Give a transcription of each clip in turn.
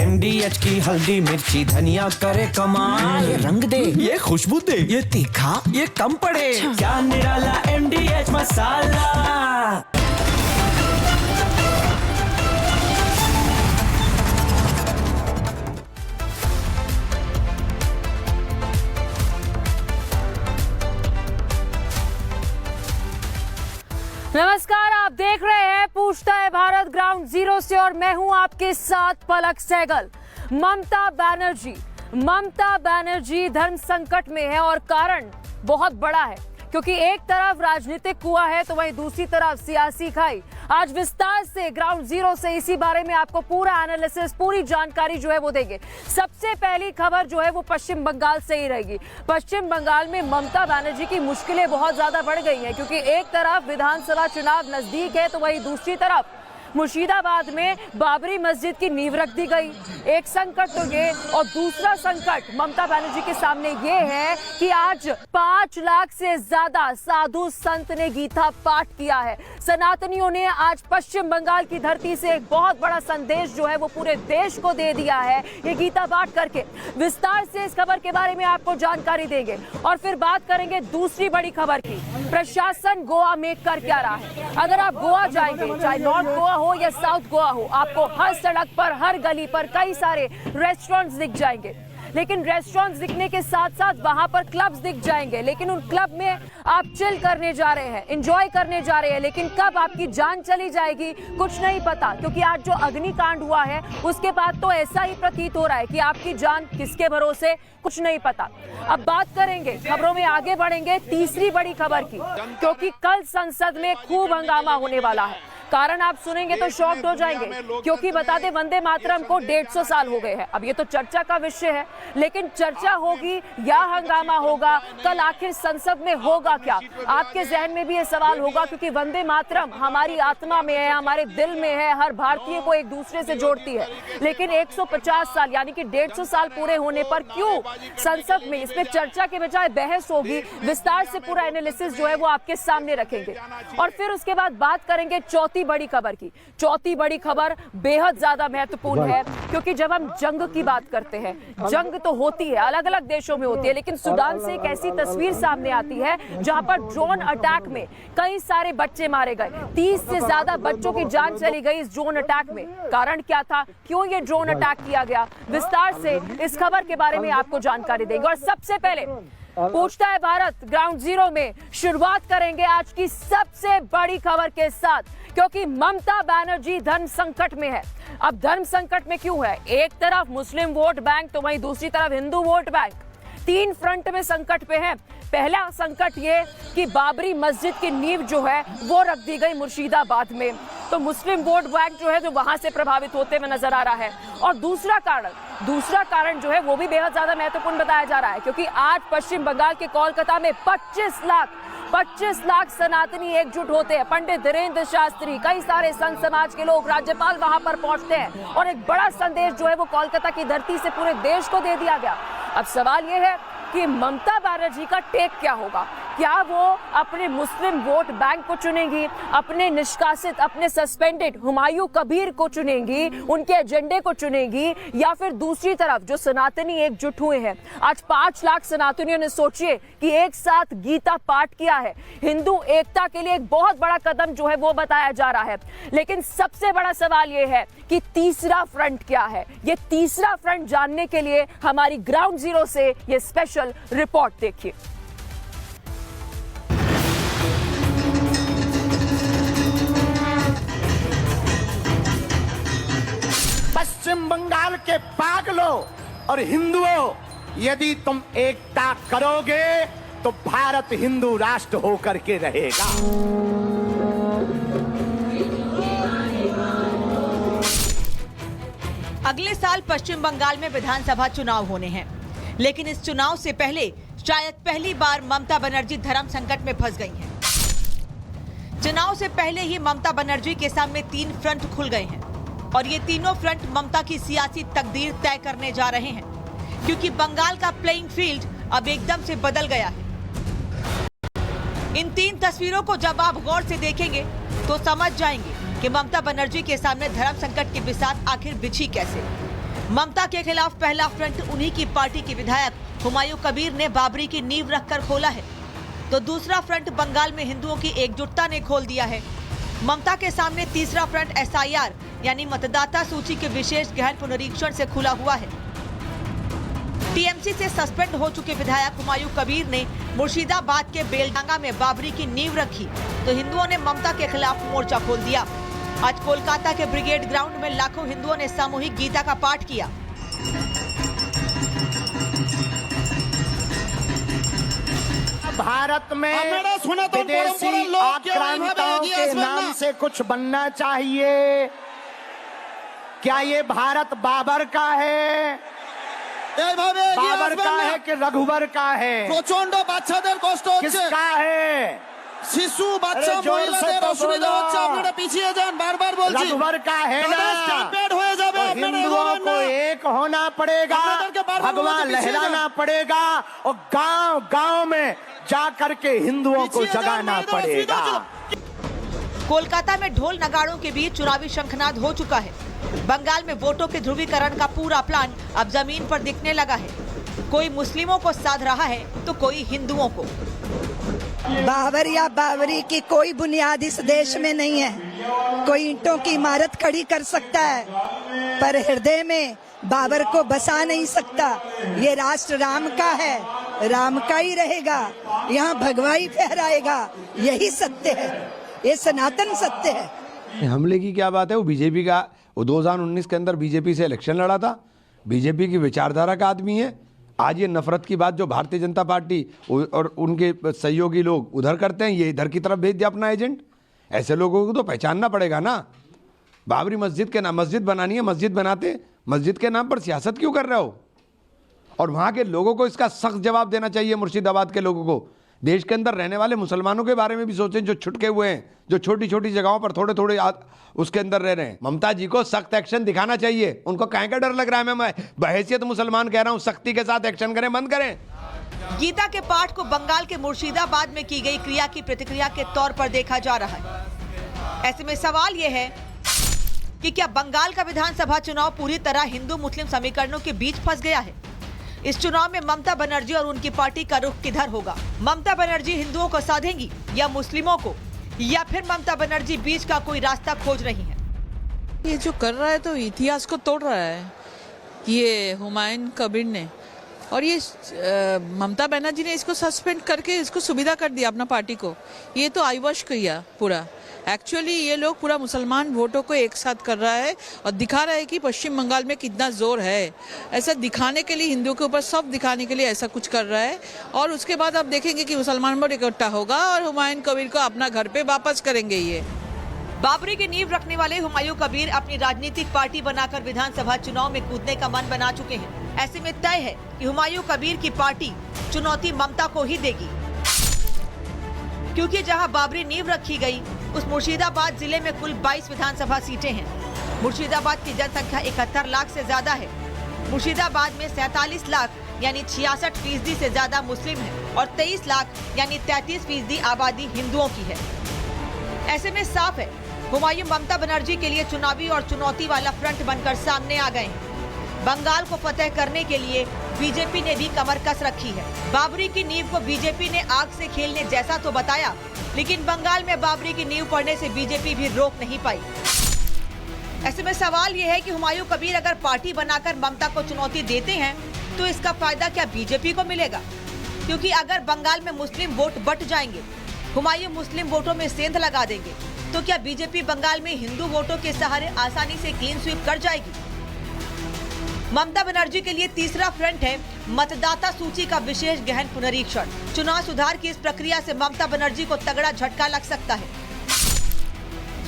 एमडीएच की हल्दी मिर्ची धनिया करे कमाल। ये रंग दे, ये खुशबू दे, ये तीखा, ये कम पड़े। क्या निराला एमडीएच मसाला। नमस्कार, आप देख रहे हैं पूछता है भारत ग्राउंड जीरो से और मैं हूं आपके साथ पलक सहगल। ममता बनर्जी धर्म संकट में है और कारण बहुत बड़ा है, क्योंकि एक तरफ राजनीतिक कुआं है तो वहीं दूसरी तरफ सियासी खाई। आज विस्तार से ग्राउंड जीरो से इसी बारे में आपको पूरा एनालिसिस, पूरी जानकारी जो है वो देंगे। सबसे पहली खबर जो है वो पश्चिम बंगाल से ही रहेगी। पश्चिम बंगाल में ममता बनर्जी की मुश्किलें बहुत ज्यादा बढ़ गई हैं, क्योंकि एक तरफ विधानसभा चुनाव नजदीक है तो वहीं दूसरी तरफ मुर्शिदाबाद में बाबरी मस्जिद की नींव रख दी गई। एक संकट तो ये, और दूसरा संकट ममता बनर्जी के सामने ये है कि आज 5 लाख से ज्यादा साधु संत ने गीता पाठ किया है। सनातनियों ने आज पश्चिम बंगाल की धरती से एक बहुत बड़ा संदेश जो है वो पूरे देश को दे दिया है ये गीता पाठ करके। विस्तार से इस खबर के बारे में आपको जानकारी देंगे और फिर बात करेंगे दूसरी बड़ी खबर की। प्रशासन गोवा में कर क्या रहा है। अगर आप गोवा जाएंगे, चाहे नॉर्थ गोवा हो या साउथ गोवा हो, आपको हर सड़क पर, हर गली पर कई सारे रेस्टोरेंट्स दिख जाएंगे। लेकिन रेस्टोरेंट्स दिखने के साथ साथ वहां पर क्लब्स दिख जाएंगे, लेकिन उन क्लब में आप चिल करने जा रहे हैं, एंजॉय करने जा रहे हैं, लेकिन कब आपकी जान चली जाएगी कुछ नहीं पता। क्योंकि आज जो अग्निकांड हुआ है उसके बाद तो ऐसा ही प्रतीत हो रहा है कि आपकी जान किसके भरोसे कुछ नहीं पता। अब बात करेंगे, खबरों में आगे बढ़ेंगे तीसरी बड़ी खबर की, क्योंकि कल संसद में खूब हंगामा होने वाला है। कारण आप सुनेंगे तो शॉक्ड हो जाएंगे, क्योंकि बता दें वंदे मातरम को 150 साल हो गए हैं। अब ये तो चर्चा का विषय है, लेकिन चर्चा होगी या हंगामा होगा, कल आखिर संसद में होगा क्या, आपके जहन में भी ये सवाल होगा। क्योंकि वंदे मातरम हमारी आत्मा में है, हमारे दिल में है, हर भारतीय को एक दूसरे से जोड़ती है। लेकिन 150 साल यानी कि 150 साल पूरे होने पर क्यों संसद में इसमें चर्चा के बजाय बहस होगी। विस्तार से पूरा एनालिसिस जो है वो आपके सामने रखेंगे और फिर उसके बाद बात करेंगे चौथी बड़ी खबर की। चौथी बड़ी खबर बेहद ज्यादा महत्वपूर्ण है, क्योंकि जब हम जंग की बात करते हैं, जंग तो होती है, अलग अलग देशों में होती है, लेकिन सूडान से एक ऐसी तस्वीर सामने आती है जहां पर ड्रोन अटैक में कई सारे बच्चे मारे गए। 30 से ज्यादा बच्चों की जान चली गई इस ड्रोन अटैक में। कारण क्या था, क्यों ये ड्रोन अटैक किया गया, विस्तार से इस खबर के बारे में आपको जानकारी देंगे। और सबसे पहले पूछता है भारत ग्राउंड जीरो में शुरुआत करेंगे आज की सबसे बड़ी खबर के साथ, क्योंकि ममता बनर्जी धर्म संकट में है। अब धर्म संकट में क्यों है, एक तरफ मुस्लिम वोट बैंक तो वहीं दूसरी तरफ हिंदू वोट बैंक, 3 फ्रंट में संकट पे है। पहला संकट ये कि बाबरी मस्जिद की नींव जो है वो रख दी गई मुर्शिदाबाद में, तो मुस्लिम वोट बैंक जो है जो वहां से प्रभावित होते हुए नजर आ रहा है। और दूसरा कारण जो है वो भी बेहद ज्यादा महत्वपूर्ण बताया जा रहा है, क्योंकि आज पश्चिम बंगाल के कोलकाता में 25 लाख सनातनी एकजुट होते हैं। पंडित धीरेन्द्र शास्त्री, कई सारे संत समाज के लोग, राज्यपाल वहां पर पहुंचते हैं और एक बड़ा संदेश जो है वो कोलकाता की धरती से पूरे देश को दे दिया गया। अब सवाल ये है कि ममता बनर्जी का टेक क्या होगा। क्या वो अपने मुस्लिम वोट बैंक को चुनेंगी, अपने निष्कासित, अपने सस्पेंडेड हुमायूं कबीर को चुनेंगी, उनके एजेंडे को चुनेंगी, या फिर दूसरी तरफ जो सनातनी एकजुट हुए हैं, आज 5 लाख सनातनियों ने सोचिए कि एक साथ गीता पाठ किया है, हिंदू एकता के लिए एक बहुत बड़ा कदम जो है वो बताया जा रहा है। लेकिन सबसे बड़ा सवाल ये है कि तीसरा फ्रंट क्या है। ये तीसरा फ्रंट जानने के लिए हमारी ग्राउंड जीरो से ये स्पेशल रिपोर्ट देखिए। पश्चिम बंगाल के पागलों और हिंदुओं, यदि तुम एकता करोगे तो भारत हिंदू राष्ट्र होकर के रहेगा। अगले साल पश्चिम बंगाल में विधानसभा चुनाव होने हैं, लेकिन इस चुनाव से पहले शायद पहली बार ममता बनर्जी धर्म संकट में फंस गई हैं। चुनाव से पहले ही ममता बनर्जी के सामने 3 फ्रंट खुल गए हैं और ये तीनों फ्रंट ममता की सियासी तकदीर तय करने जा रहे हैं, क्योंकि बंगाल का प्लेइंग फील्ड अब एकदम से बदल गया है। इन 3 तस्वीरों को जब आप गौर से देखेंगे तो समझ जाएंगे कि ममता बनर्जी के सामने धर्म संकट की बिसात आखिर बिछी कैसे। ममता के खिलाफ पहला फ्रंट उन्हीं की पार्टी के विधायक हुमायूं कबीर ने बाबरी की नींव रखकर खोला है, तो दूसरा फ्रंट बंगाल में हिंदुओं की एकजुटता ने खोल दिया है। ममता के सामने तीसरा फ्रंट SIR यानी मतदाता सूची के विशेष गहन पुनरीक्षण से खुला हुआ है। TMC से सस्पेंड हो चुके विधायक हुमायूं कबीर ने मुर्शिदाबाद के बेलडांगा में बाबरी की नींव रखी, तो हिंदुओं ने ममता के खिलाफ मोर्चा खोल दिया। आज कोलकाता के ब्रिगेड ग्राउंड में लाखों हिंदुओं ने सामूहिक गीता का पाठ किया। भारत में विदेशी आक्रांताओं के नाम से कुछ बनना चाहिए। क्या ये भारत बाबर का है? बाबर का है कि रघुवर का है? প্রচন্ড বাচ্চাদের কষ্ট হচ্ছে, किसका है? শিশু বাচ্চা अरे जोर से মহিলাদের तो অসুবিধা बोलो। হচ্ছে, আপনারা পিছিয়ে যান, বারবার বলছি। रघुवर का है ना? স্ট্যাম্পেড হয়ে যাবে, तो আপনারা हिंदुओं এগোবেন को না। एक होना पड़ेगा, আপনাদেরকে বারবার भगवान বলছি, পিছিয়ে लहराना যান। पड़ेगा और गांव गांव में जा करके हिंदुओं को পিছিয়ে যান, जगाना মেয়েদের অসুবিধা पड़ेगा। হচ্ছে। कोलकाता में ढोल नगाड़ों के बीच चुनावी शंखनाद हो चुका है। बंगाल में वोटों के ध्रुवीकरण का पूरा प्लान अब जमीन पर दिखने लगा है। कोई मुस्लिमों को साध रहा है तो कोई हिंदुओं को। बाबर या बाबरी की कोई बुनियाद इस देश में नहीं है। कोई ईंटों की इमारत खड़ी कर सकता है, पर हृदय में बाबर को बसा नहीं सकता। ये राष्ट्र राम का है, राम का ही रहेगा, यहाँ भगवाई फहराएगा। यही सत्य है, ये सनातन सत्य है। हमले की क्या बात है? वो बीजेपी का, वो 2019 के अंदर बीजेपी से इलेक्शन लड़ा था, बीजेपी की विचारधारा का आदमी है। आज ये नफरत की बात जो भारतीय जनता पार्टी और उनके सहयोगी लोग उधर करते हैं, ये इधर की तरफ भेज दिया अपना एजेंट। ऐसे लोगों को तो पहचानना पड़ेगा ना। बाबरी मस्जिद के नाम, मस्जिद बनानी है, मस्जिद बनाते, मस्जिद के नाम पर सियासत क्यों कर रहे हो? और वहाँ के लोगों को इसका सख्त जवाब देना चाहिए। मुर्शिदाबाद के लोगों को, देश के अंदर रहने वाले मुसलमानों के बारे में भी सोचें, जो छुटके हुए हैं, जो छोटी छोटी जगहों पर थोड़े थोड़े उसके अंदर रह रहे हैं। ममता जी को सख्त एक्शन दिखाना चाहिए। उनको काहे का डर लग रहा है? मैं बहैसियत मुसलमान कह रहा हूँ, सख्ती के साथ एक्शन करें, बंद करें। गीता के पाठ को बंगाल के मुर्शिदाबाद में की गई क्रिया की प्रतिक्रिया के तौर पर देखा जा रहा है। ऐसे में सवाल यह है कि क्या बंगाल का विधानसभा चुनाव पूरी तरह हिंदू मुस्लिम समीकरणों के बीच फंस गया है? इस चुनाव में ममता बनर्जी और उनकी पार्टी का रुख किधर होगा? ममता बनर्जी हिंदुओं को साधेंगी या मुस्लिमों को, या फिर ममता बनर्जी बीच का कोई रास्ता खोज रही है? ये जो कर रहा है तो इतिहास को तोड़ रहा है ये हुमायूं कबीर ने, और ये ममता बनर्जी ने इसको सस्पेंड करके इसको सुविधा कर दिया अपना पार्टी को। ये तो आईवश किया पूरा। एक्चुअली ये लोग पूरा मुसलमान वोटों को एक साथ कर रहा है और दिखा रहा है कि पश्चिम बंगाल में कितना जोर है। ऐसा दिखाने के लिए, हिंदुओं के ऊपर सब दिखाने के लिए ऐसा कुछ कर रहा है। और उसके बाद आप देखेंगे कि मुसलमान वोट इकट्ठा होगा और हुमायूं कबीर को अपना घर पे वापस करेंगे। ये बाबरी की नींव रखने वाले हुमायूं कबीर अपनी राजनीतिक पार्टी बनाकर विधानसभा चुनाव में कूदने का मन बना चुके हैं। ऐसे में तय है कि हुमायूं कबीर की पार्टी चुनौती ममता को ही देगी, क्योंकि जहां बाबरी नींव रखी गई उस मुर्शिदाबाद जिले में कुल 22 विधानसभा सीटें हैं। मुर्शिदाबाद की जनसंख्या 71 लाख से ज्यादा है। मुर्शिदाबाद में 47 लाख यानी 66% से ज्यादा मुस्लिम है और 23 लाख यानी 33% आबादी हिंदुओं की है। ऐसे में साफ है, हुमायूं ममता बनर्जी के लिए चुनावी और चुनौती वाला फ्रंट बनकर सामने आ गए हैं। बंगाल को फतेह करने के लिए बीजेपी ने भी कमर कस रखी है। बाबरी की नींव को बीजेपी ने आग से खेलने जैसा तो बताया, लेकिन बंगाल में बाबरी की नींव पड़ने से बीजेपी भी रोक नहीं पाई। ऐसे में सवाल यह है कि हुमायूं कबीर अगर पार्टी बनाकर ममता को चुनौती देते हैं तो इसका फायदा क्या बीजेपी को मिलेगा? क्योंकि अगर बंगाल में मुस्लिम वोट बट जाएंगे, हुमायूं मुस्लिम वोटों में सेंध लगा देंगे, तो क्या बीजेपी बंगाल में हिंदू वोटों के सहारे आसानी से क्लीन स्वीप कर जाएगी? ममता बनर्जी के लिए तीसरा फ्रंट है मतदाता सूची का विशेष गहन पुनरीक्षण। चुनाव सुधार की इस प्रक्रिया से ममता बनर्जी को तगड़ा झटका लग सकता है।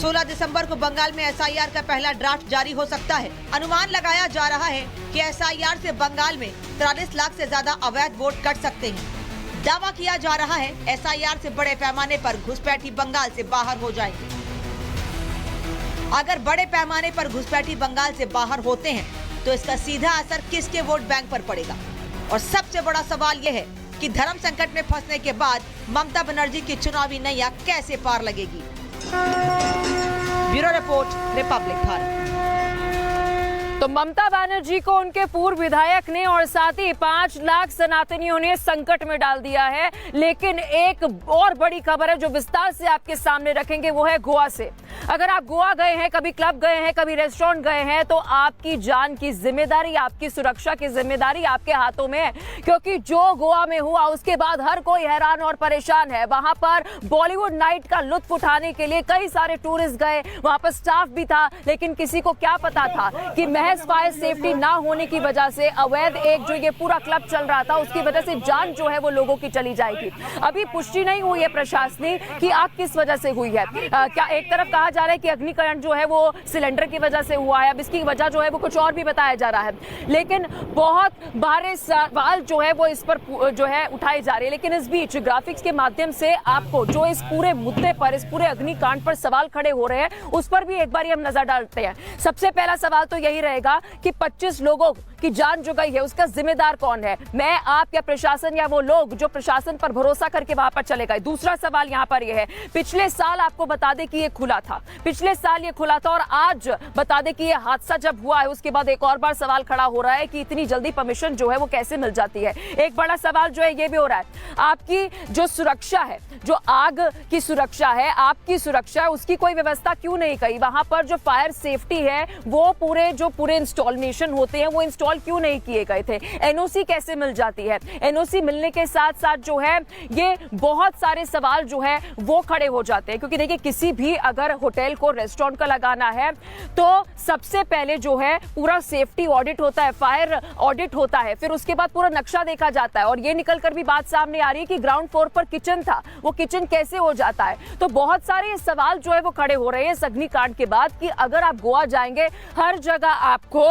16 दिसंबर को बंगाल में SIR का पहला ड्राफ्ट जारी हो सकता है। अनुमान लगाया जा रहा है कि SIR से बंगाल में 43 लाख से ज्यादा अवैध वोट कट सकते हैं। दावा किया जा रहा है SIR से बड़े पैमाने पर घुसपैठी बंगाल से बाहर हो जाएंगे। अगर बड़े पैमाने पर घुसपैठी बंगाल से बाहर होते हैं तो इसका सीधा असर किसके वोट बैंक पर पड़ेगा? और सबसे बड़ा सवाल यह है कि धर्म संकट में फंसने के बाद ममता बनर्जी की चुनावी नैया कैसे पार लगेगी? Bureau report, Republic Bharat. तो ममता बनर्जी को उनके पूर्व विधायक ने और साथ ही 5 लाख सनातनियों ने संकट में डाल दिया है। लेकिन एक और बड़ी खबर है जो विस्तार से आपके सामने रखेंगे, वो है गोवा से। अगर आप गोवा गए हैं, कभी क्लब गए हैं, कभी रेस्टोरेंट गए हैं, तो आपकी जान की जिम्मेदारी, आपकी सुरक्षा की जिम्मेदारी आपके हाथों में है। क्योंकि जो गोवा में हुआ उसके बाद हर कोई हैरान और परेशान है। वहां पर बॉलीवुड नाइट का लुत्फ उठाने के लिए कई सारे टूरिस्ट गए, वहां पर स्टाफ भी था, लेकिन किसी को क्या पता था कि महज फायर सेफ्टी ना होने की वजह से अवैध एक जो ये पूरा क्लब चल रहा था, उसकी वजह से जान जो है वो लोगों की चली जाएगी। अभी पुष्टि नहीं हुई है प्रशासनिक कि आग किस वजह से हुई है। क्या एक तरफ कहा जा रहा है कि अग्निकरण जो है वो सिलेंडर की वजह से हुआ है, अब इसकी वजह जो है वो कुछ और भी बताया जा रहा है। लेकिन बहुत भारी सवाल जो है वो इस पर जो है उठाए जा रहे हैं। लेकिन इस बीच ग्राफिक्स के माध्यम से आपको जो इस पूरे मुद्दे पर, इस पूरे अग्निकांड पर सवाल खड़े हो रहे हैं, उस पर भी एक बार हम नजर डालते हैं। सबसे पहला सवाल तो यही रहेगा कि 25 लोगों की जान जो गई है उसका जिम्मेदार कौन है? मैं, आप या प्रशासन, या वो लोग जो प्रशासन पर भरोसा करके वहां पर चले गए? दूसरा सवाल यहां पर यह है, पिछले साल आपको बता दें कि ये खुला था, पिछले साल ये खुला था, और आज बता दें कि ये हादसा जब हुआ है उसके बाद एक और बार सवाल खड़ा हो रहा है कि इतनी जल्दी परमिशन जो है वो कैसे मिल जाती है। एक बड़ा सवाल जो है ये भी हो रहा है, आपकी जो सुरक्षा है, जो आग की सुरक्षा है, आपकी सुरक्षा है, उसकी कोई व्यवस्था क्यों नहीं की? वहां पर जो फायर सेफ्टी है वो पूरे इंस्टॉलेशन होते हैं वो इंस्टॉल क्यों नहीं किए गए थे? एनओसी कैसे मिल जाती है? एनओसी मिलने के साथ साथ जो है ये बहुत सारे सवाल जो है वो खड़े हो जाते हैं। क्योंकि देखिए, किसी भी अगर होटल को, रेस्टोरेंट का लगाना है तो सबसे पहले जो है पूरा सेफ्टी ऑडिट होता है, फायर ऑडिट होता है, फिर उसके बाद पूरा नक्शा देखा जाता है। और ये निकलकर भी बात सामने आ रही है कि ग्राउंड फ्लोर पर किचन था, वो किचन कैसे हो जाता है? तो बहुत सारे सवाल जो है वो खड़े हो रहे हैं इस अग्निकांड के बाद कि अगर आप गोवा जाएंगे, हर जगह आपको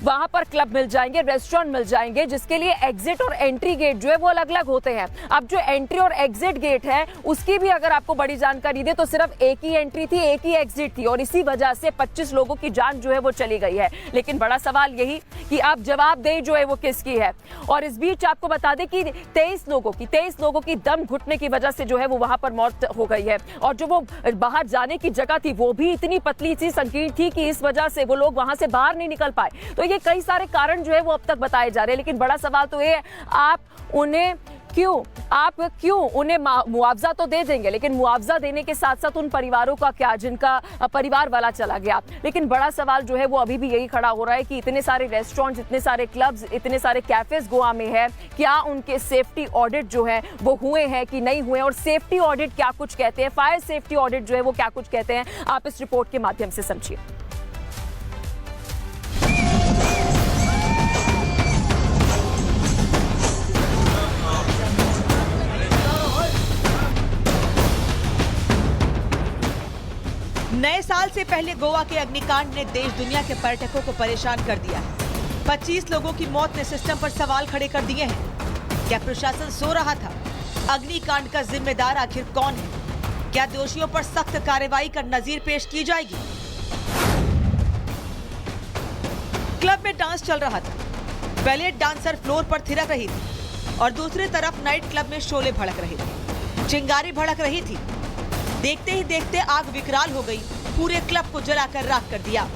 वहां पर क्लब मिल जाएंगे, रेस्टोरेंट मिल जाएंगे, जिसके लिए एग्जिट और एंट्री गेट जो है वो अलग अलग होते हैं। अब जो एंट्री और एग्जिट गेट है उसकी भी अगर आपको बड़ी जानकारी दे तो सिर्फ एक ही एंट्री थी, एक ही एग्जिट थी, और इसी वजह से 25 लोगों की जान जो है वो चली गई है। लेकिन बड़ा सवाल यही कि आप जवाबदेही जो है वो किसकी है? और इस बीच आपको बता दें कि 23 लोगों की दम घुटने की वजह से जो है वो वहां पर मौत हो गई है। और जो वो बाहर जाने की जगह थी वो भी इतनी पतली सी, संकीर्ण थी कि इस वजह से वो लोग वहां से बाहर नहीं निकल पाए। तो ये कई सारे कारण जो है वो अब तक बताए जा रहे हैं। लेकिन बड़ा सवाल तो ये है, आप क्यों उन्हें मुआवजा तो दे देंगे, लेकिन मुआवजा देने के साथ साथ उन परिवारों का क्या जिनका परिवार वाला चला गया? लेकिन बड़ा सवाल जो है वो अभी भी यही खड़ा हो रहा है कि इतने सारे रेस्टोरेंट्स, इतने सारे क्लब्स, इतने सारे कैफेज गोवा में है, क्या उनके सेफ्टी ऑडिट जो है वो हुए हैं कि नहीं हुए? और सेफ्टी ऑडिट क्या कुछ कहते हैं, फायर सेफ्टी ऑडिट जो है वो क्या कुछ कहते हैं, आप इस रिपोर्ट के माध्यम से समझिए। नए साल से पहले गोवा के अग्निकांड ने देश दुनिया के पर्यटकों को परेशान कर दिया है। 25 लोगों की मौत ने सिस्टम पर सवाल खड़े कर दिए हैं। क्या प्रशासन सो रहा था? अग्निकांड का जिम्मेदार आखिर कौन है? क्या दोषियों पर सख्त कार्रवाई कर नजीर पेश की जाएगी? क्लब में डांस चल रहा था, बैलेट डांसर फ्लोर पर थिरक रही थी और दूसरी तरफ नाइट क्लब में शोले भड़क रहे थे, चिंगारी भड़क रही थी। देखते ही देखते आग विकराल हो गई, पूरे क्लब को जलाकर राख कर दिया।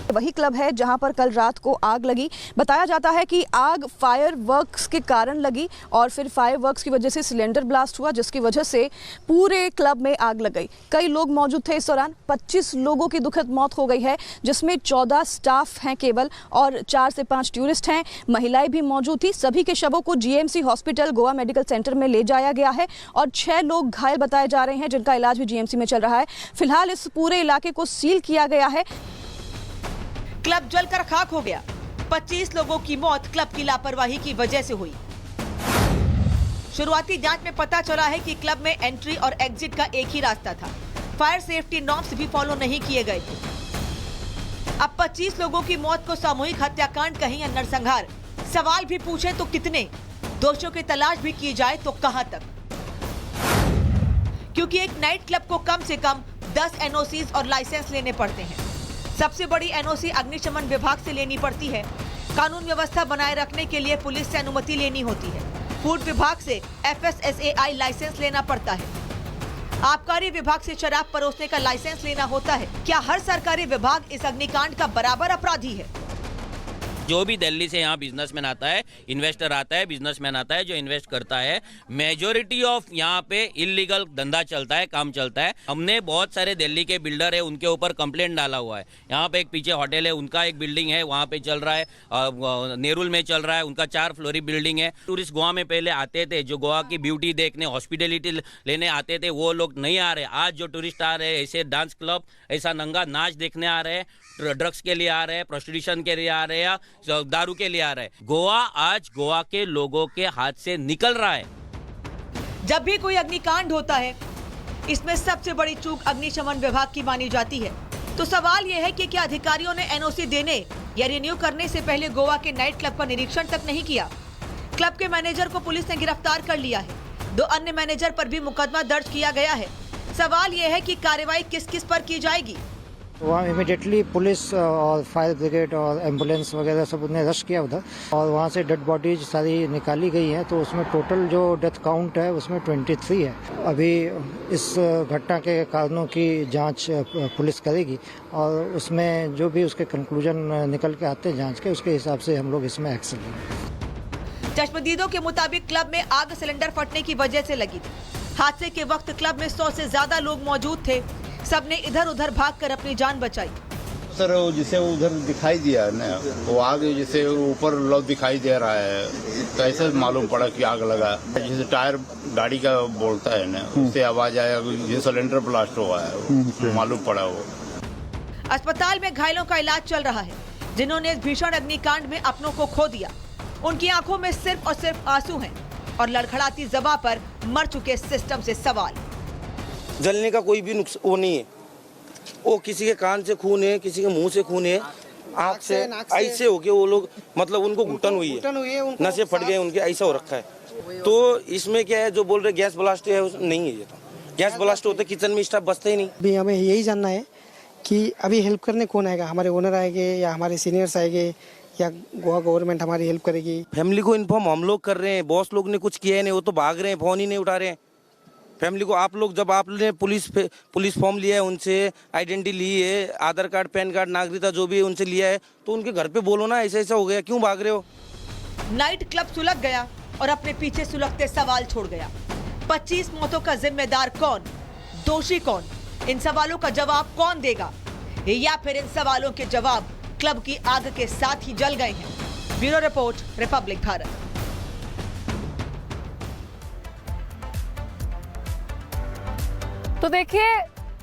वही क्लब है जहां पर कल रात को आग लगी। बताया जाता है कि आग फायर वर्क्स के कारण लगी और फिर फायर वर्क्स की वजह से सिलेंडर ब्लास्ट हुआ, जिसकी वजह से पूरे क्लब में आग लग गई। कई लोग मौजूद थे इस दौरान। 25 लोगों की दुखद मौत हो गई है, जिसमें 14 स्टाफ हैं केवल और 4 से 5 टूरिस्ट हैं। महिलाएं भी मौजूद थी। सभी के शवों को GMC hospital Goa medical centre में ले जाया गया है और 6 लोग घायल बताए जा रहे हैं, जिनका इलाज भी जीएमसी में चल रहा है। फिलहाल इस पूरे इलाके को सील किया गया है। क्लब जलकर खाक हो गया। 25 लोगों की मौत क्लब की लापरवाही की वजह से हुई। शुरुआती जांच में पता चला है कि क्लब में एंट्री और एग्जिट का एक ही रास्ता था। फायर सेफ्टी नॉर्म्स भी फॉलो नहीं किए गए थे। अब 25 लोगों की मौत को सामूहिक हत्याकांड कहीं या नरसंहार? सवाल भी पूछे तो कितने? दोषियों की तलाश भी की जाए तो कहां तक? क्योंकि एक नाइट क्लब को कम से कम 10 एनओसीज और लाइसेंस लेने पड़ते हैं। सबसे बड़ी एनओसी अग्निशमन विभाग से लेनी पड़ती है। कानून व्यवस्था बनाए रखने के लिए पुलिस से अनुमति लेनी होती है। फूड विभाग से FSSAI लाइसेंस लेना पड़ता है। आबकारी विभाग से शराब परोसने का लाइसेंस लेना होता है। क्या हर सरकारी विभाग इस अग्निकांड का बराबर अपराधी है? जो भी दिल्ली से यहाँ बिजनेसमैन आता है, इन्वेस्टर आता है, बिजनेसमैन आता है, जो इन्वेस्ट करता है, मेजॉरिटी ऑफ यहाँ पे इलीगल धंधा चलता है, काम चलता है। हमने बहुत सारे दिल्ली के बिल्डर है, उनके ऊपर कंप्लेंट डाला हुआ है। यहाँ पे एक पीछे होटल है, उनका एक बिल्डिंग है, वहाँ पे चल रहा है, नेरुल में चल रहा है, उनका 4 फ्लोरी बिल्डिंग है। टूरिस्ट गोवा में पहले आते थे, जो गोवा की ब्यूटी देखने, हॉस्पिटलिटी लेने आते थे, वो लोग नहीं आ रहे। आज जो टूरिस्ट आ रहे हैं, ऐसे डांस क्लब, ऐसा नंगा नाच देखने आ रहे हैं, ड्रग्स के लिए आ रहे हैं, प्रोस्टिट्यूशन के लिए आ रहे हैं, दारू के लिए आ रहे हैं। गोवा आज गोवा के लोगों के हाथ से निकल रहा है। जब भी कोई अग्निकांड होता है, इसमें सबसे बड़ी चूक अग्निशमन विभाग की मानी जाती है। तो सवाल यह है कि क्या अधिकारियों ने एनओसी देने या रिन्यू करने से पहले गोवा के नाइट क्लब का निरीक्षण तक नहीं किया? क्लब के मैनेजर को पुलिस ने गिरफ्तार कर लिया है। 2 अन्य मैनेजर पर भी मुकदमा दर्ज किया गया है। सवाल यह है कि कार्रवाई किस किस पर की जाएगी। वहाँ इमीडिएटली पुलिस और फायर ब्रिगेड और एम्बुलेंस वगैरह सब ने रश किया उधर, और वहाँ से डेड बॉडीज सारी निकाली गई हैं। तो उसमें टोटल जो डेथ काउंट है उसमें 23 है। अभी इस घटना के कारणों की जांच पुलिस करेगी, और उसमें जो भी उसके कंक्लूजन निकल के आते हैं जांच के, उसके हिसाब से हम लोग इसमें एक्शन लेंगे। चश्मदीदों के मुताबिक क्लब में आग सिलेंडर फटने की वजह से लगी थी। हादसे के वक्त क्लब में 100 से ज्यादा लोग मौजूद थे। सबने इधर उधर भागकर अपनी जान बचाई। सर जिसे उधर दिखाई दिया ना, वो आग जैसे ऊपर लोग दिखाई दे रहा है, तो ऐसे मालूम पड़ा कि आग लगा। जैसे टायर गाड़ी का बोलता है ना, उससे आवाज आया, जैसे सिलेंडर ब्लास्ट हुआ है, मालूम पड़ा वो। अस्पताल में घायलों का इलाज चल रहा है। जिन्होंने इस भीषण अग्निकांड में अपनों को खो दिया, उनकी आंखों में सिर्फ और सिर्फ आंसू हैं और लड़खड़ाती ज़बां पर मर चुके सिस्टम से सवाल। जलने का कोई भी नुकसान वो नहीं है। वो किसी के कान से खून है, किसी के मुंह से खून है, आँख से ऐसे हो गए वो लोग, मतलब उनको घुटन हुई है, नसें फट गए उनके, ऐसा हो रखा है। तो इसमें क्या है, जो बोल रहे गैस ब्लास्ट है, नहीं है। ये तो गैस ब्लास्ट होता किचन में स्टाफ बचता ही नहीं। अभी हमें यही जानना है कि अभी हेल्प करने कौन आएगा? हमारे ओनर आएंगे या हमारे सीनियर्स आएंगे या गोवा गवर्नमेंट हमारी हेल्प करेगी? फैमिली को इन्फॉर्म हम लोग कर रहे हैं, बॉस लोग ने कुछ किया ही नहीं, वो तो भाग रहे हैं, फोन ही नहीं उठा रहे हैं। फैमिली को आप लोग, जब आपने पुलिस फॉर्म लिया है, उनसे आइडेंटिटी ली है, आधार कार्ड, पैन कार्ड, नागरिकता जो भी है उनसे लिया है, तो उनके घर पे बोलो ना, ऐसा ऐसा हो गया, क्यों भाग रहे हो? नाइट क्लब सुलग गया और अपने पीछे सुलगते सवाल छोड़ गया। 25 मौतों का जिम्मेदार कौन, दोषी कौन? इन सवालों का जवाब कौन देगा, या फिर इन सवालों के जवाब क्लब की आग के साथ ही जल गए हैं? Bureau report, Republic Bharat. तो देखिए,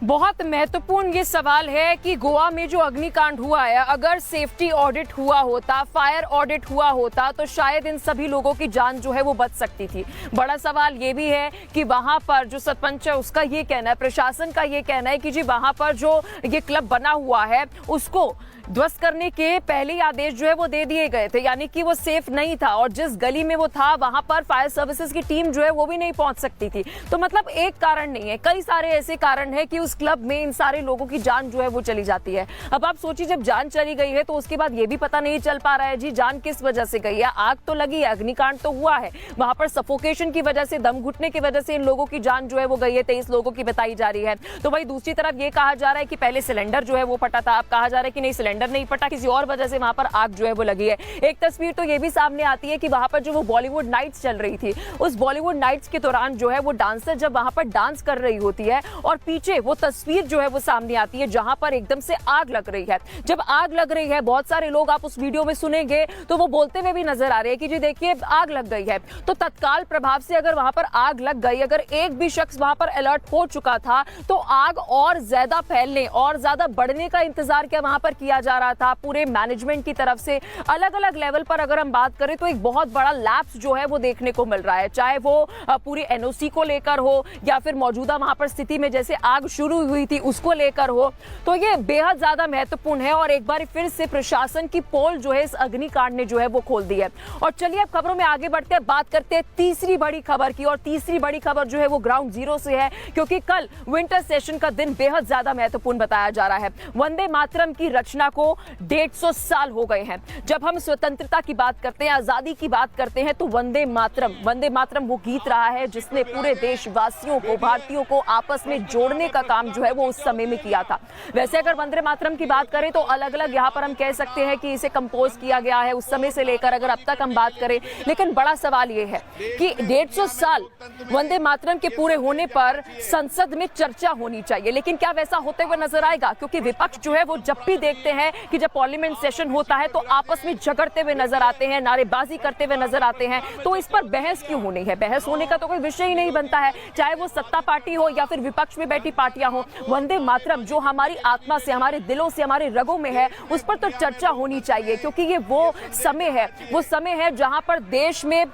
बहुत महत्वपूर्ण ये सवाल है कि गोवा में जो अग्निकांड हुआ है, अगर सेफ्टी ऑडिट हुआ होता, फायर ऑडिट हुआ होता, तो शायद इन सभी लोगों की जान जो है वो बच सकती थी। बड़ा सवाल ये भी है कि वहां पर जो सरपंच है उसका ये कहना है, प्रशासन का ये कहना है कि जी वहां पर जो ये क्लब बना हुआ है उसको ध्वस्त करने के पहले ही आदेश जो है वो दे दिए गए थे, यानी कि वो सेफ नहीं था, और जिस गली में वो था वहां पर फायर सर्विसेज की टीम जो है वो भी नहीं पहुंच सकती थी। तो मतलब एक कारण नहीं है, कई सारे ऐसे कारण है कि उस क्लब में इन सारे लोगों की जान जो है वो चली जाती है। अब आप सोचिए, जब जान चली गई है तो उसके बाद ये भी पता नहीं चल पा रहा है जी जान किस वजह से गई है। आग तो लगी है, अग्निकांड तो हुआ है, वहां पर सफोकेशन की वजह से, दम घुटने की वजह से इन लोगों की जान जो है वो गई है। 23 लोगों की बताई जा रही है। तो वही दूसरी तरफ ये कहा जा रहा है कि पहले सिलेंडर जो है वो फटा था, अब कहा जा रहा है कि नहीं, सिलेंडर नहीं फटा, किसी और वजह से वहां पर आग जो है वो लगी है। एक तस्वीर तो ये भी सामने आती है कि वहां पर जो वो बॉलीवुड नाइट्स चल रही थी, उस बॉलीवुड नाइट्स के दौरान जो है वो डांसर जब वहां पर डांस कर रही होती है और पीछे वो तस्वीर जो है वो सामने आती है जहां पर एकदम से आग लग रही है। जब आग लग रही है, बहुत सारे लोग, आप उस वीडियो में सुनेंगे तो वो बोलते हुए भी नजर आ रहे हैं कि जी देखिए आग लग गई है। तो तत्काल प्रभाव से अगर वहां पर आग लग गई, अगर एक भी शख्स वहां पर अलर्ट हो चुका था, तो आग और ज्यादा फैलने और ज्यादा बढ़ने का इंतजार क्या वहां पर किया जा रहा था? पूरे मैनेजमेंट की तरफ से अलग अलग लेवल पर अगर हम बात करें तो एक बहुत बड़ा लैप्स जो है वो देखने को मिल रहा है, चाहे वो पूरी एनओसी को लेकर हो या फिर मौजूदा वहां पर स्थिति में जैसे आग शुरू हुई थी उसको लेकर हो। तो ये बेहद ज्यादा महत्वपूर्ण है और एक बार फिर से प्रशासन की पोल जो है इस अग्निकांड ने जो है वो खोल दी है। और चलिए अब खबरों में आगे बढ़ते हैं, बात करते हैं तीसरी बड़ी खबर की। और तीसरी बड़ी खबर जो है वो ग्राउंड जीरो से है, क्योंकि कल विंटर सेशन का दिन बेहद ज्यादा महत्वपूर्ण बताया जा रहा है। वंदे मातरम की रचना को 150 साल हो गए हैं। जब हम स्वतंत्रता की बात करते हैं, आजादी की बात करते हैं, तो वंदे मातरम वो गीत रहा है जिसने पूरे देशवासियों को, भारतीयों को आपस में जोड़ने का काम काम जो है वो उस समय में किया था। वैसे अगर वंदे मातरम की बात करें तो अलग अलग यहाँ पर हम कह सकते हैं कि इसे कंपोज किया गया है उस समय से लेकर अगर अब तक हम बात करें, लेकिन बड़ा सवाल ये है कि 150 साल वंदे मातरम के पूरे होने पर संसद में चर्चा होनी चाहिए, लेकिन क्या वैसा होते हुए नजर आएगा? क्योंकि विपक्ष जो है वो जब भी देखते हैं कि जब पार्लियामेंट सेशन होता है तो आपस में झगड़ते हुए नजर आते हैं, नारेबाजी करते हुए नजर आते हैं, तो इस पर बहस क्यों होनी है? बहस होने का तो कोई विषय ही नहीं बनता है, चाहे वो सत्ता पार्टी हो या फिर विपक्ष में बैठी पार्टियां हो। वंदे मातरम जो हमारी आत्मा से, हमारे दिलों से, हमारे रगों में है, उस पर तो चर्चा होनी चाहिए, क्योंकि ये वो समय है जहां पर देश में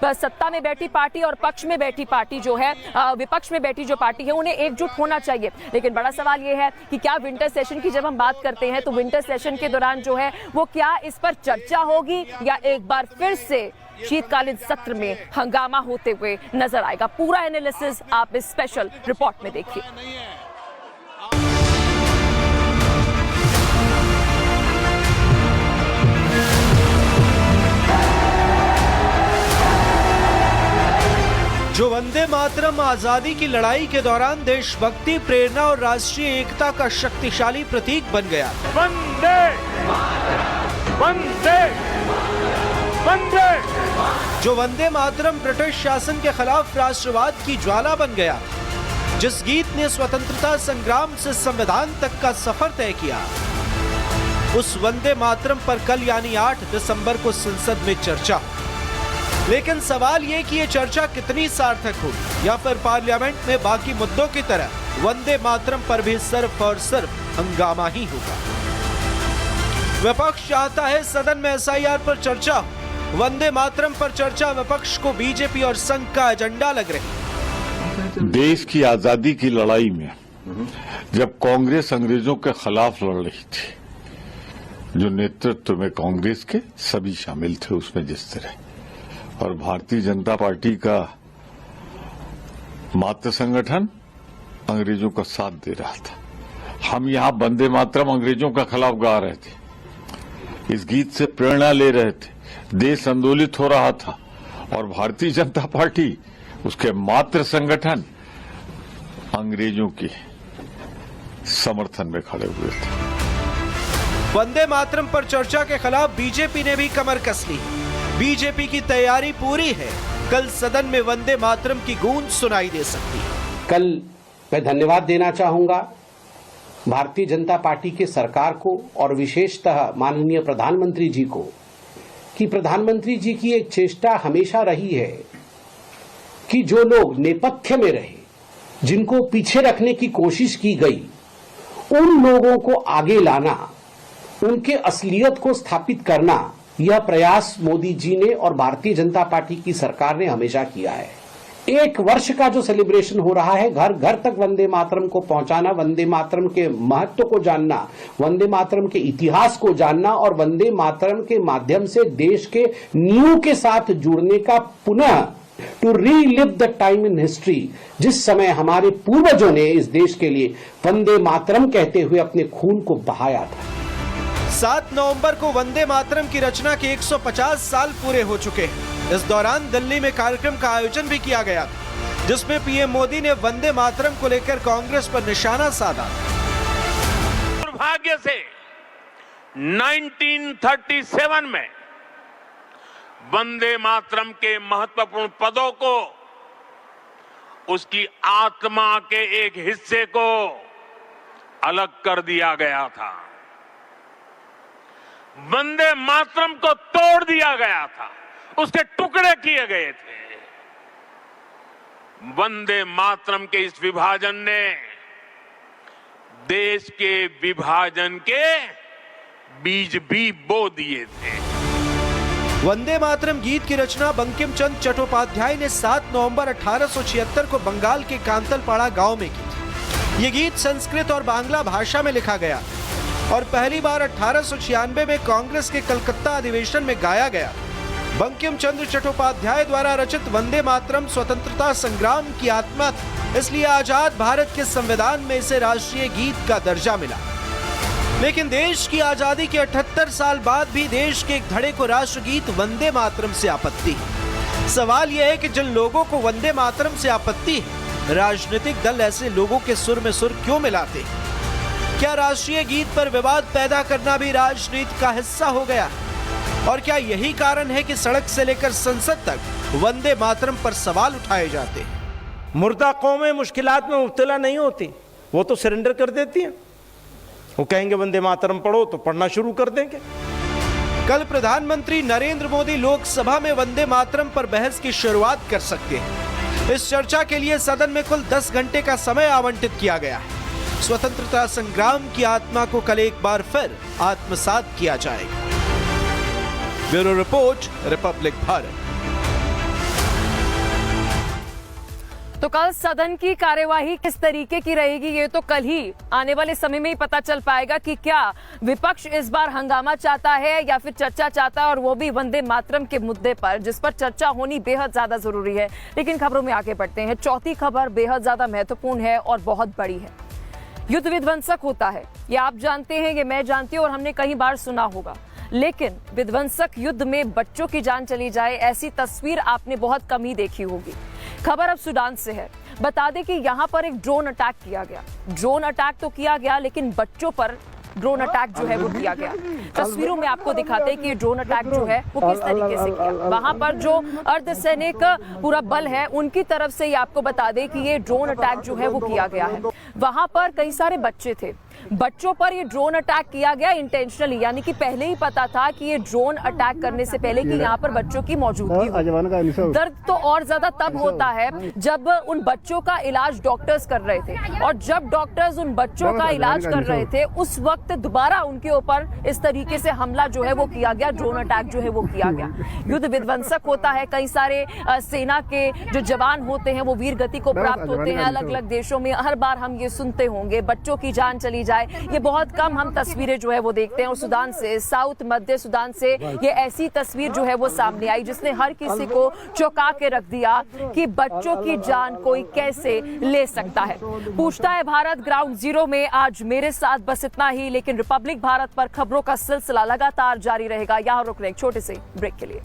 सत्ता में बैठी पार्टी और पक्ष में बैठी पार्टी जो है, विपक्ष में बैठी जो पार्टी है, उन्हें एकजुट होना चाहिए। लेकिन बड़ा सवाल यह है कि क्या विंटर सेशन की जब हम बात करते हैं तो विंटर सेशन के दौरान जो है वो क्या इस पर चर्चा होगी या एक बार फिर से शीतकालीन सत्र में हंगामा होते हुए नजर आएगा? पूरा एनालिसिस आप इस स्पेशल रिपोर्ट में देखिए। जो वंदे मातरम आजादी की लड़ाई के दौरान देशभक्ति, प्रेरणा और राष्ट्रीय एकता का शक्तिशाली प्रतीक बन गया। वंदे वंदे वंदे। जो वंदे मातरम ब्रिटिश शासन के खिलाफ राष्ट्रवाद की ज्वाला बन गया, जिस गीत ने स्वतंत्रता संग्राम से संविधान तक का सफर तय किया, उस वंदे मातरम पर कल यानी 8 दिसंबर को संसद में चर्चा। लेकिन सवाल ये कि ये चर्चा कितनी सार्थक होगी या फिर पार्लियामेंट में बाकी मुद्दों की तरह वंदे मातरम पर भी सिर्फ और सिर्फ हंगामा ही होगा। विपक्ष चाहता है सदन में SIR पर चर्चा हो, वंदे मातरम पर चर्चा विपक्ष को बीजेपी और संघ का एजेंडा लग रही। देश की आजादी की लड़ाई में जब कांग्रेस अंग्रेजों के खिलाफ लड़ रही थी, जो नेतृत्व में कांग्रेस के सभी शामिल थे उसमें जिस तरह, और भारतीय जनता पार्टी का मातृ संगठन अंग्रेजों का साथ दे रहा था। हम यहां वंदे मातरम अंग्रेजों के खिलाफ गा रहे थे, इस गीत से प्रेरणा ले रहे थे, देश आंदोलित हो रहा था, और भारतीय जनता पार्टी, उसके मातृ संगठन अंग्रेजों के समर्थन में खड़े हुए थे। वंदे मातरम पर चर्चा के खिलाफ बीजेपी ने भी कमर कस ली। बीजेपी की तैयारी पूरी है, कल सदन में वंदे मातरम की गूंज सुनाई दे सकती है। कल मैं धन्यवाद देना चाहूंगा भारतीय जनता पार्टी की सरकार को और विशेषतः माननीय प्रधानमंत्री जी को, कि प्रधानमंत्री जी की एक चेष्टा हमेशा रही है कि जो लोग नेपथ्य में रहे, जिनको पीछे रखने की कोशिश की गई, उन लोगों को आगे लाना, उनके असलियत को स्थापित करना, यह प्रयास मोदी जी ने और भारतीय जनता पार्टी की सरकार ने हमेशा किया है। 1 वर्ष का जो सेलिब्रेशन हो रहा है, घर घर तक वंदे मातरम को पहुंचाना, वंदे मातरम के महत्व को जानना, वंदे मातरम के इतिहास को जानना और वंदे मातरम के माध्यम से देश के नींव के साथ जुड़ने का, पुनः to relive the time in history, जिस समय हमारे पूर्वजों ने इस देश के लिए वंदे मातरम कहते हुए अपने खून को बहाया था। 7 नवंबर को वंदे मातरम की रचना के 150 साल पूरे हो चुके हैं। इस दौरान दिल्ली में कार्यक्रम का आयोजन भी किया गया, जिसमें पीएम मोदी ने वंदे मातरम को लेकर कांग्रेस पर निशाना साधा। दुर्भाग्य से 1937 में वंदे मातरम के महत्वपूर्ण पदों को, उसकी आत्मा के एक हिस्से को अलग कर दिया गया था, वंदे मातरम को तोड़ दिया गया था, उसके टुकड़े किए गए थे। वंदे मातरम के इस विभाजन ने देश के विभाजन के बीज भी बो दिए थे। वंदे मातरम गीत की रचना बंकिम चंद्र चट्टोपाध्याय ने 7 नवंबर 1876 को बंगाल के कांतलपाड़ा गांव में की थी। ये गीत संस्कृत और बांग्ला भाषा में लिखा गया और पहली बार 1896 में कांग्रेस के कलकत्ता अधिवेशन में गाया गया। बंकिम चंद्र चट्टोपाध्याय द्वारा रचित वंदे मातरम स्वतंत्रता संग्राम की आत्मा थी, इसलिए आजाद भारत के संविधान में इसे राष्ट्रीय गीत का दर्जा मिला। लेकिन देश की आजादी के 78 साल बाद भी देश के एक धड़े को राष्ट्रगीत वंदे मातरम से आपत्ति है। सवाल यह है कि जिन लोगों को वंदे मातरम से आपत्ति है, राजनीतिक दल ऐसे लोगों के सुर में सुर क्यों मिलाते? क्या राष्ट्रीय गीत पर विवाद पैदा करना भी राजनीति का हिस्सा हो गया? और क्या यही कारण है कि सड़क से लेकर संसद तक वंदे मातरम पर सवाल उठाए जाते हैं? मुर्दा कौमें मुश्किलात में मुब्तला नहीं होती, वो तो सरेंडर कर देती हैं। वो कहेंगे वंदे मातरम पढ़ो तो पढ़ना शुरू कर देंगे। कल प्रधानमंत्री नरेंद्र मोदी लोकसभा में वंदे मातरम पर बहस की शुरुआत कर सकते हैं। इस चर्चा के लिए सदन में कुल 10 घंटे का समय आवंटित किया गया है। स्वतंत्रता संग्राम की आत्मा को कल एक बार फिर आत्मसात किया जाएगा। Bureau report, Republic Bharat. तो कल सदन की कार्यवाही किस तरीके की रहेगी, ये तो कल ही आने वाले समय में ही पता चल पाएगा कि क्या विपक्ष इस बार हंगामा चाहता है या फिर चर्चा चाहता है, और वो भी वंदे मातरम के मुद्दे पर, जिस पर चर्चा होनी बेहद ज्यादा जरूरी है। लेकिन खबरों में आगे बढ़ते हैं। चौथी खबर बेहद ज्यादा महत्वपूर्ण है और बहुत बड़ी है। युद्ध विध्वंसक होता है, ये आप जानते हैं, ये मैं जानती हूँ और हमने कई बार सुना होगा। लेकिन विध्वंसक युद्ध में बच्चों की जान चली जाए, ऐसी तस्वीर आपने बहुत कम ही देखी होगी। खबर अब सूडान से है। बता दें कि यहाँ पर एक ड्रोन अटैक किया गया। ड्रोन अटैक तो किया गया, लेकिन बच्चों पर ड्रोन अटैक जो है वो किया गया। तस्वीरों में आपको दिखाते हैं कि ये ड्रोन अटैक जो है वो किस तरीके से किया। वहां पर जो अर्धसैनिक पूरा बल है उनकी तरफ से ये आपको बता दें कि ये ड्रोन अटैक जो है वो किया गया है। वहां पर कई सारे बच्चे थे, बच्चों पर ये ड्रोन अटैक किया गया इंटेंशनली, यानी कि पहले ही पता था कि ये ड्रोन अटैक करने से पहले कि यहाँ पर बच्चों की मौजूदगी हो। दर्द तो और ज्यादा तब होता है जब उन बच्चों का इलाज डॉक्टर्स कर रहे थे, और जब डॉक्टर्स उन बच्चों का इलाज कर रहे थे उस वक्त दोबारा उनके ऊपर इस तरीके से हमला जो है वो किया गया, ड्रोन अटैक जो है वो किया गया। युद्ध विध्वंसक होता है। कई सारे सेना के जो जवान होते हैं वो वीर गति को प्राप्त होते हैं अलग अलग देशों में। हर बार हम ये सुनते होंगे बच्चों की जान चली जाए, ये बहुत कम हम तस्वीरें जो है वो देखते हैं। और सूडान से, साउथ मध्य सूडान से ये ऐसी तस्वीर जो है वो सामने आई जिसने हर किसी को चौंका के रख दिया कि बच्चों की जान कोई कैसे ले सकता है। पूछता है भारत ग्राउंड जीरो में आज मेरे साथ बस इतना ही, लेकिन रिपब्लिक भारत पर खबरों का सिलसिला लगातार जारी रहेगा। यहां रुक रहे एक छोटे से ब्रेक के लिए।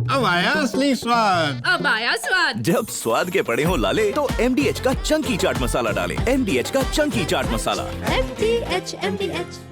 अब आया असली स्वाद। अब आया स्वाद। जब स्वाद के पड़े हो लाले तो MDH का चंकी चाट मसाला डालें। MDH का चंकी चाट मसाला। MDH